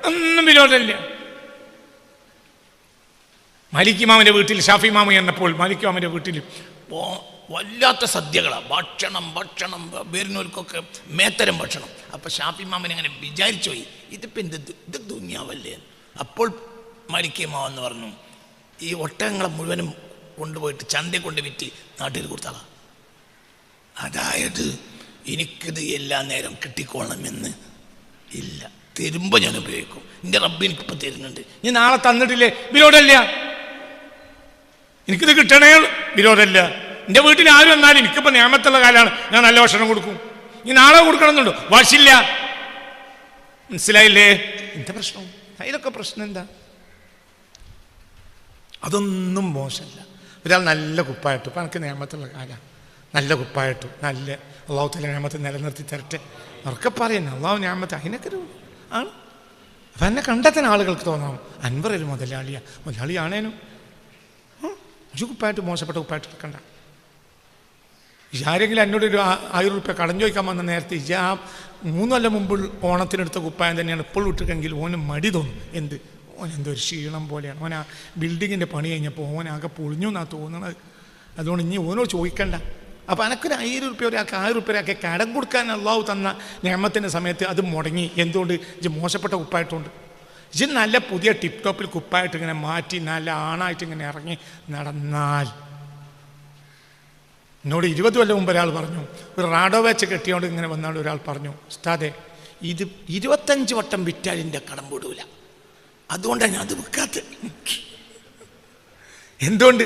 S2: ഒന്നും വിരോധമില്ല. മാലിക് ഇമാമിൻ്റെ വീട്ടിൽ ഷാഫി ഇമാമ എന്നപ്പോൾ മാലിക് ഇമാമിൻ്റെ വീട്ടിൽ
S1: വല്ലാത്ത സദ്യകളാണ്. ഭക്ഷണം വരുന്നവർക്കൊക്കെ മേത്തരം ഭക്ഷണം. അപ്പോൾ ഷാഫി ഇമാമിനെ അങ്ങനെ വിചാരിച്ചു പോയി, ഇതിപ്പോൾ ഇത് ദുനിയാവല്ലേ. അപ്പോൾ മാലിക് ഇമാം എന്ന് പറഞ്ഞു, ഈ ഒട്ടകങ്ങളെ മുഴുവനും കൊണ്ടുപോയിട്ട് ചന്തയിൽ കൊണ്ട് വിറ്റ് നാട്ടിൽ കൊടുത്താളാ. അതായത് എനിക്കിത് എല്ലാ നേരം കിട്ടിക്കോളണമെന്ന് ഇല്ല, തരുമ്പോൾ ഞാൻ ഉപയോഗിക്കും. എൻ്റെ റബ്ബ് എനിക്കിപ്പോൾ തരുന്നുണ്ട്,
S2: നീ നാളെ തന്നിട്ടില്ലേ? വിരോധമില്ല. എനിക്കിത് കിട്ടണേ വിരോധമില്ല. എൻ്റെ വീട്ടിൽ ആരും വന്നാലും എനിക്കിപ്പോൾ നിയമത്തുള്ള കാലമാണ്, ഞാൻ നല്ല ഭക്ഷണം കൊടുക്കും. നീ നാളെ കൊടുക്കണമെന്നുണ്ടോ? വാശില്ല. മനസ്സിലായില്ലേ? എന്താ പ്രശ്നം? അതിലൊക്കെ പ്രശ്നം എന്താ? അതൊന്നും മോശമല്ല. ഒരാൾ നല്ല കുപ്പായിട്ടു, ഇപ്പം എനിക്ക് നിയമത്തുള്ള കാലമാണ്, നല്ല കുപ്പായിട്ടു, നല്ല അള്ളാഹു തആല നിയമത്തെ നിലനിർത്തി തരട്ടെ അവർക്ക് പറയുന്നത്. അള്ളാഹു നിയമത്തെ അതിനൊക്കെ ഒരു ആണ്. അപ്പം എന്നെ കണ്ടെത്താൻ ആളുകൾക്ക് തോന്നാം, അൻവർ ഒരു മുതലാളിയാണേനും ഒരു കുപ്പായിട്ട് മോശപ്പെട്ട കുപ്പായിട്ട് എടുക്കണ്ട. ആരെങ്കിലും എന്നോട് ഒരു 1000 രൂപ കടം ചോദിക്കാൻ വന്ന നേരത്തെ ആ 3 കൊല്ലം മുമ്പ് ഓണത്തിനെടുത്ത കുപ്പായം തന്നെയാണ് ഇപ്പോൾ ഇട്ടിട്ടെങ്കിൽ ഓന് മടി തോന്നും. എന്ത് ഓനെന്തോ ഒരു ക്ഷീണം പോലെയാണ്. ഓൻ ആ ബിൽഡിങ്ങിൻ്റെ പണി കഴിഞ്ഞപ്പോൾ ഓനാകെ പൊളിഞ്ഞു എന്നാണ് തോന്നുന്നത്. അതുകൊണ്ട് ഇനി ഓനോട് ചോദിക്കണ്ട. അപ്പോൾ എനിക്കൊരു 1000 രൂപ ഒരാൾക്ക് 1000 രൂപ ഒരാൾക്ക് കടം കൊടുക്കാൻ അള്ളാഹു തന്ന നിഅമത്തിൻ്റെ സമയത്ത് അത് മുടങ്ങി. എന്തുകൊണ്ട്? ഇത് മോശപ്പെട്ട കുപ്പായിട്ടുണ്ട്. ഇത് നല്ല പുതിയ ടിപ്പ് ടോപ്പിൽ കുപ്പായിട്ട് ഇങ്ങനെ മാറ്റി നല്ല ആണായിട്ട് ഇങ്ങനെ ഇറങ്ങി നടന്നാൽ. എന്നോട് 20 കൊല്ലം മുമ്പ് ഒരാൾ പറഞ്ഞു, ഒരു റാഡോ വെച്ച് കെട്ടിയോണ്ട് ഇങ്ങനെ വന്നാണ്ട് ഒരാൾ പറഞ്ഞു, ഉസ്താദേ ഇത് 25 വട്ടം വിറ്റാൽ എൻ്റെ കടം വിടൂല, അതുകൊണ്ടാണ് ഞാൻ അത് വിൽക്കാത്തത്. എന്തുകൊണ്ട്?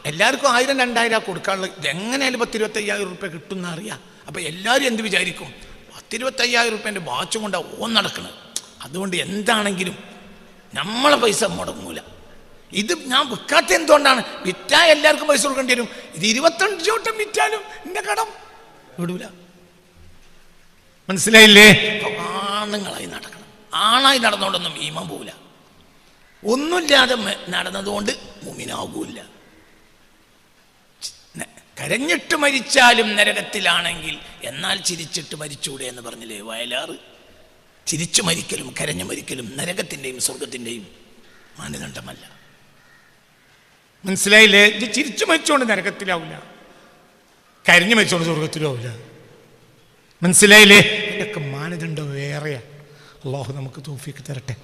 S2: എല്ലാവർക്കും 1000 2000 കൊടുക്കാനുള്ളത്. ഇതെങ്ങനെയായാലും 10-25,000 രൂപ കിട്ടുമെന്ന് അറിയാം. അപ്പം എല്ലാവരും എന്ത് വിചാരിക്കും? 10-25,000 രൂപേൻ്റെ വാച്ചും കൊണ്ടാണ് ഓൻ നടക്കുന്നത്. അതുകൊണ്ട് എന്താണെങ്കിലും നമ്മളെ പൈസ മുടങ്ങൂല. ഇത് ഞാൻ വിൽക്കാത്ത എന്തുകൊണ്ടാണ്? വിറ്റാൽ എല്ലാവർക്കും പൈസ കൊടുക്കേണ്ടി വരും. ഇത് 25 വട്ടം വിറ്റാലും എൻ്റെ കടം വിടൂല. മനസ്സിലായില്ലേ? ആണുങ്ങളായി നടക്കണം. ആണായി നടന്നുകൊണ്ടൊന്നും ഈമാൻ പോവില്ല. ഒന്നുമില്ലാതെ നടന്നതുകൊണ്ട് മുഅ്മിനാകൂല.
S1: കരഞ്ഞിട്ട് മരിച്ചാലും നരകത്തിലാണെങ്കിൽ എന്നാൽ ചിരിച്ചിട്ട് മരിച്ചൂടെ എന്ന് പറഞ്ഞില്ലേ വയലാറ്. ചിരിച്ചു മരിക്കലും കരഞ്ഞു മരിക്കലും നരകത്തിൻ്റെയും സ്വർഗത്തിൻ്റെയും മാനദണ്ഡമല്ല.
S2: മനസ്സിലായില്ലേ? ഇത് ചിരിച്ചു മരിച്ചോണ്ട് നരകത്തിലാവില്ല, കരഞ്ഞു മരിച്ചോണ്ട് സ്വർഗത്തിലാവില്ല. മനസ്സിലായില്ലേ? ഇതൊക്കെ മാനദണ്ഡം വേറെയാ. അള്ളാഹു നമുക്ക് തൗഫീഖ് തരട്ടെ.